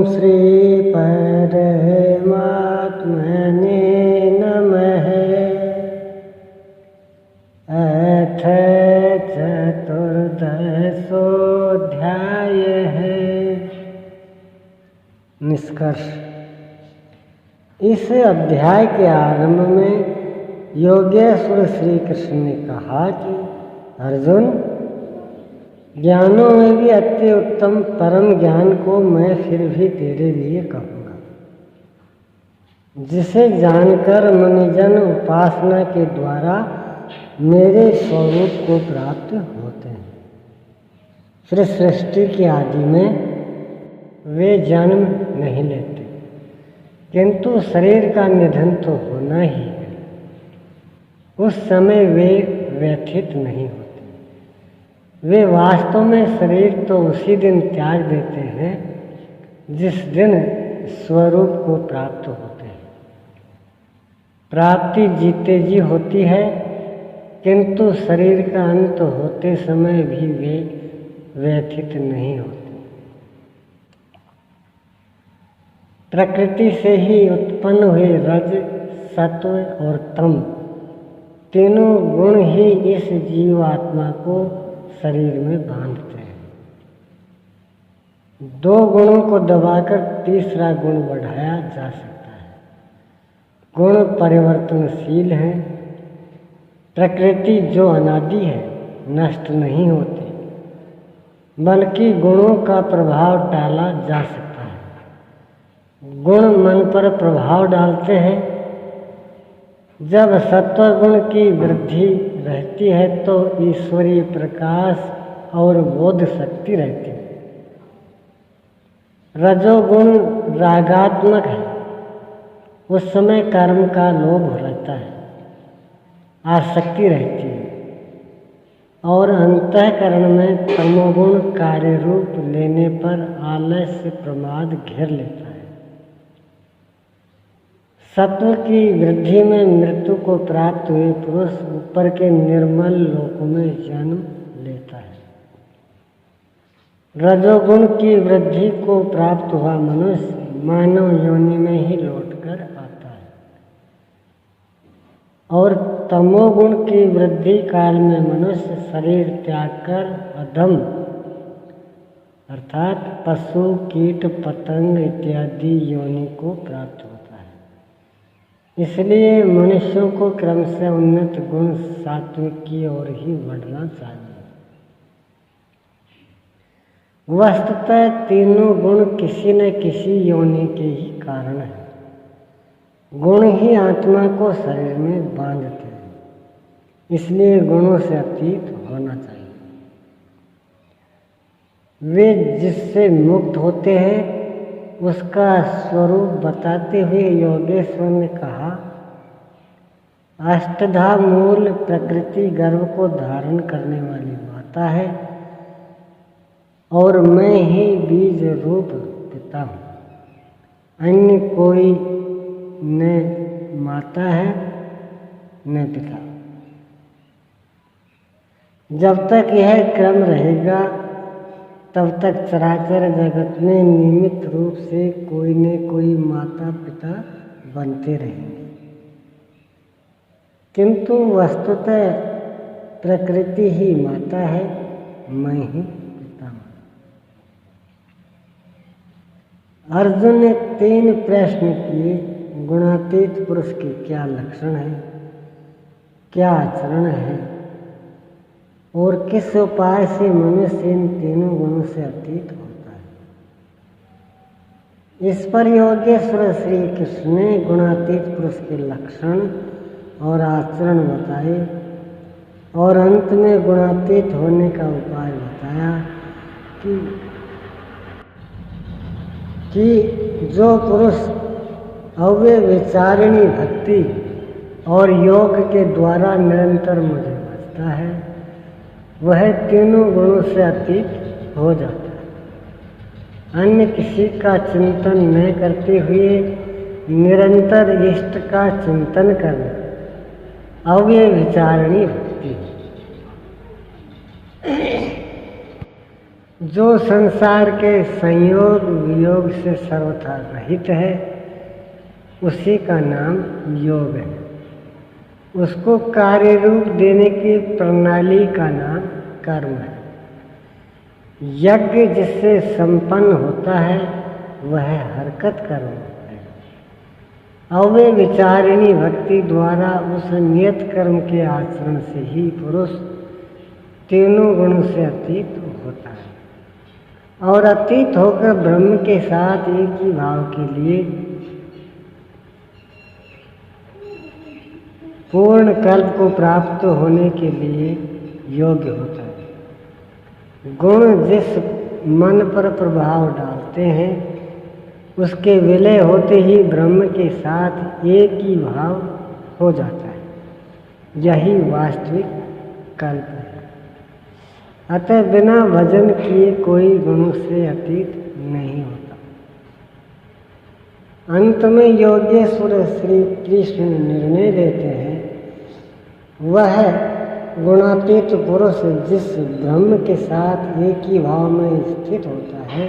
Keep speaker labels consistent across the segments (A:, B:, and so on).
A: श्री परमात्मने नमः। अथ चतुर्दशोऽध्यायः। निष्कर्ष। इस अध्याय के आरंभ में योगेश्वर श्री कृष्ण ने कहा कि अर्जुन, ज्ञानों में भी अति उत्तम परम ज्ञान को मैं फिर भी तेरे लिए कहूँगा, जिसे जानकर मुनिजन उपासना के द्वारा मेरे स्वरूप को प्राप्त होते हैं। फिर सृष्टि की आदि में वे जन्म नहीं लेते, किंतु शरीर का निधन तो होना ही है। उस समय वे व्यथित नहीं होते। वे वास्तव में शरीर तो उसी दिन त्याग देते हैं जिस दिन स्वरूप को प्राप्त होते हैं। प्राप्ति जीते जी होती है, किंतु शरीर का अंत होते समय भी वे व्यथित नहीं होते। प्रकृति से ही उत्पन्न हुए रज, सत्व और तम तीनों गुण ही इस जीवात्मा को शरीर में बांधते हैं। दो गुणों को दबाकर तीसरा गुण बढ़ाया जा सकता है। गुण परिवर्तनशील हैं। प्रकृति जो अनादि है, नष्ट नहीं होती, बल्कि गुणों का प्रभाव डाला जा सकता है। गुण मन पर प्रभाव डालते हैं। जब सत्वगुण की वृद्धि रहती है तो ईश्वरीय प्रकाश और बोध शक्ति रहती है। रजोगुण रागात्मक है। उस समय कर्म का लोभ रहता है, आसक्ति रहती है, और अंतःकरण में तमोगुण कार्य रूप लेने पर आलस्य प्रमाद घेर लेता है। सत्व की वृद्धि में मृत्यु को प्राप्त हुए पुरुष ऊपर के निर्मल लोकों में जन्म लेता है। रजोगुण की वृद्धि को प्राप्त हुआ मनुष्य मानव योनि में ही लौटकर आता है, और तमोगुण की वृद्धि काल में मनुष्य शरीर त्याग कर अधम अर्थात पशु, कीट, पतंग इत्यादि योनि को प्राप्त होता है। इसलिए मनुष्यों को क्रम से उन्नत गुण सात्विक की ओर ही बढ़ना चाहिए। वस्तुतः तीनों गुण किसी न किसी योनि के ही कारण है। गुण ही आत्मा को शरीर में बांधते हैं, इसलिए गुणों से अतीत होना चाहिए। वे जिससे मुक्त होते हैं उसका स्वरूप बताते हुए योगेश्वर ने कहा, अष्टधा मूल प्रकृति गर्भ को धारण करने वाली माता है, और मैं ही बीज रूप पिता हूँ। अन्य कोई न माता है न पिता। जब तक यह क्रम रहेगा तब तक चराचर जगत में नियमित रूप से कोई न कोई माता पिता बनते रहेंगे, किंतु वस्तुतः प्रकृति ही माता है, मैं ही पिता हूँ। अर्जुन ने 3 प्रश्न किए। गुणातीत पुरुष के क्या लक्षण है, क्या आचरण है, और किस उपाय से मनुष्य इन तीनों गुणों से अतीत होता है। इस पर योगेश्वर श्री कृष्ण ने गुणातीत पुरुष के लक्षण और आचरण बताए, और अंत में गुणातीत होने का उपाय बताया कि जो पुरुष अव्यभिचारिणी भक्ति और योग के द्वारा निरंतर मुझे भजता है, वह तीनों गुणों से अतीत हो जाता है। अन्य किसी का चिंतन न करते हुए निरंतर इष्ट का चिंतन करना अव्यभिचारिणी भक्ति। जो संसार के संयोग वियोग से सर्वथा रहित है उसी का नाम योग है। उसको कार्य रूप देने की प्रणाली का नाम कर्म है। यज्ञ जिससे संपन्न होता है वह हरकत कर्म है। अव्यय विचारिणी भक्ति द्वारा उस नियत कर्म के आचरण से ही पुरुष तीनों गुणों से अतीत होता है और अतीत होकर ब्रह्म के साथ एक ही भाव के लिए पूर्ण कल्प को प्राप्त होने के लिए योग्य होता है। गुण जिस मन पर प्रभाव डालते हैं उसके विलय होते ही ब्रह्म के साथ एक ही भाव हो जाता है। यही वास्तविक कल्प है। अतः बिना भजन किए कोई गुणों से अतीत नहीं होता। अंत में योगेश्वर श्री कृष्ण निर्णय देते हैं, वह गुणातीत पुरुष जिस ब्रह्म के साथ एक ही भाव में स्थित होता है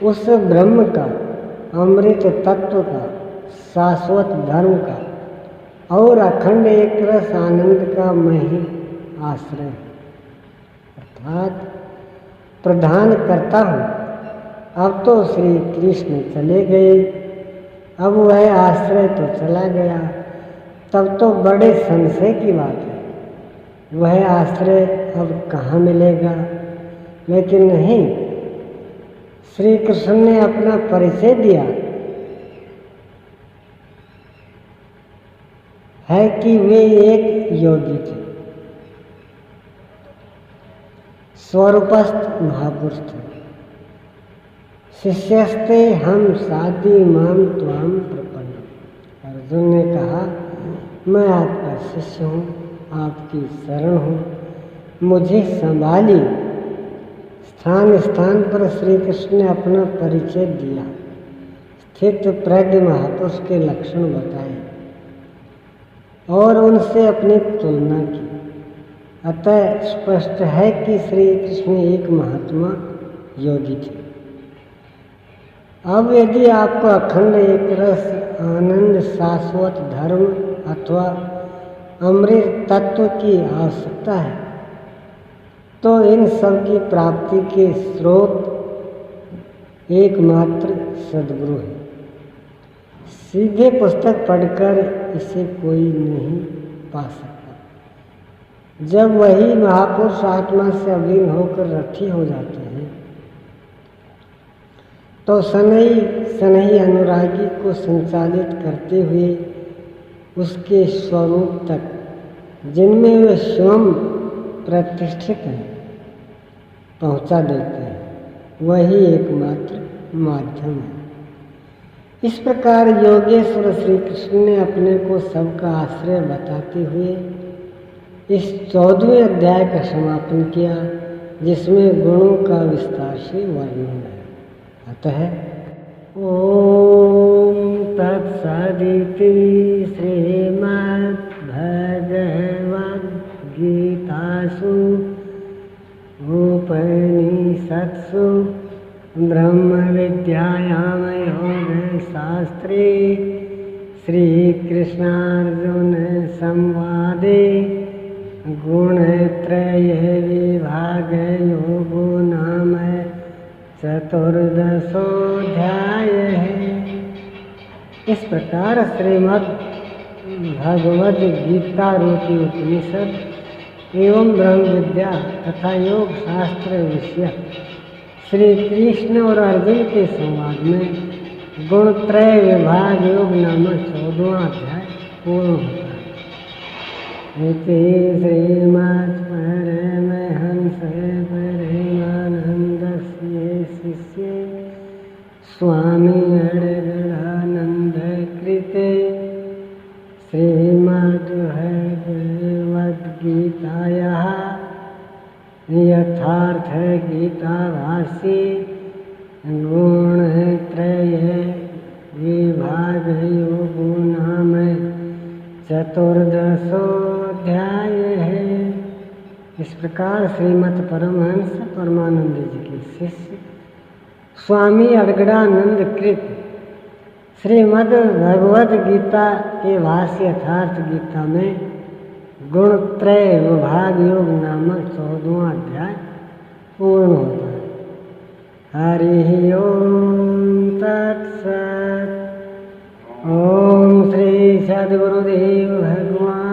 A: उस ब्रह्म का, अमृत तत्व का, शाश्वत धर्म का और अखंड एक रस आनंद का मैं ही आश्रय है, अर्थात प्रदान करता हूँ। अब तो श्री कृष्ण चले गए, अब वह आश्रय तो चला गया, तब तो बड़े संशय की बात है, वह आश्रय अब कहाँ मिलेगा। लेकिन नहीं, श्री कृष्ण ने अपना परिचय दिया है कि वे एक योगी थे, स्वरूपस्थ महापुरुष थे। शिष्यस्ते हम साधी माम त्वाम प्रपन्न। अर्जुन ने कहा, मैं आपका शिष्य हूँ, आपकी शरण हूँ, मुझे संभाली। स्थान स्थान पर श्री कृष्ण ने अपना परिचय दिया, स्थित प्रज्ञ महापुरुष के लक्षण बताए और उनसे अपनी तुलना की। अतः स्पष्ट है कि श्री कृष्ण एक महात्मा योगी थे। अब यदि आपको अखंड एक रस आनंद शाश्वत धर्म अथवा अमृत तत्व की आवश्यकता है तो इन सब की प्राप्ति के स्रोत एकमात्र सद्गुरु है। सीधे पुस्तक पढ़कर इसे कोई नहीं पा सकता। जब वही महापुरुष आत्मा से अलीन होकर रथी हो जाते हैं तो सनई सनई अनुरागी को संचालित करते हुए उसके स्वरूप तक, जिनमें वे स्वयं प्रतिष्ठित हैं, पहुंचा देते हैं। वही एकमात्र माध्यम है। इस प्रकार योगेश्वर श्री कृष्ण ने अपने को सबका आश्रय बताते हुए इस 14वें अध्याय का समापन किया, जिसमें गुणों का विस्तार से वर्णन है। अतः ओम तत्सदिति श्रीमद्भगवद्गीतासु उपनिषत्सु ब्रह्म विद्यायां योगशास्त्रे श्रीकृष्णार्जुन संवादे गुणत्रय विभाग योगो नाम चतुर्दशोऽध्याय है। इस प्रकार श्रीमद् भगवद गीता रूपी उपनिषद एवं ब्रह्म विद्या तथा योग शास्त्र विषय श्री कृष्ण और अर्जुन के संवाद में गुणत्रय विभाग योग नामक 14वां अध्याय पूर्ण होता है। इति श्रीमद् परमहंस परमानंदस्य शिष्य स्वामी अड़गड़ानंद कृते श्रीमद्भगवद्गीतायाः यथार्थ गीताभाष्ये गुणत्रय विभाग योगो नाम चतुर्दशोऽध्याय है। इस प्रकार श्रीमद परमहंस परमानंद जी के शिष्य स्वामी अड़गड़ानंद कृत श्रीमद भगवद गीता के भाष्य यथार्थ गीता में गुणत्रय विभाग योग नामक 14वां अध्याय पूर्ण होता है। हरि ओम तत्सत। ओम श्री सद्गुरुदेव भगवान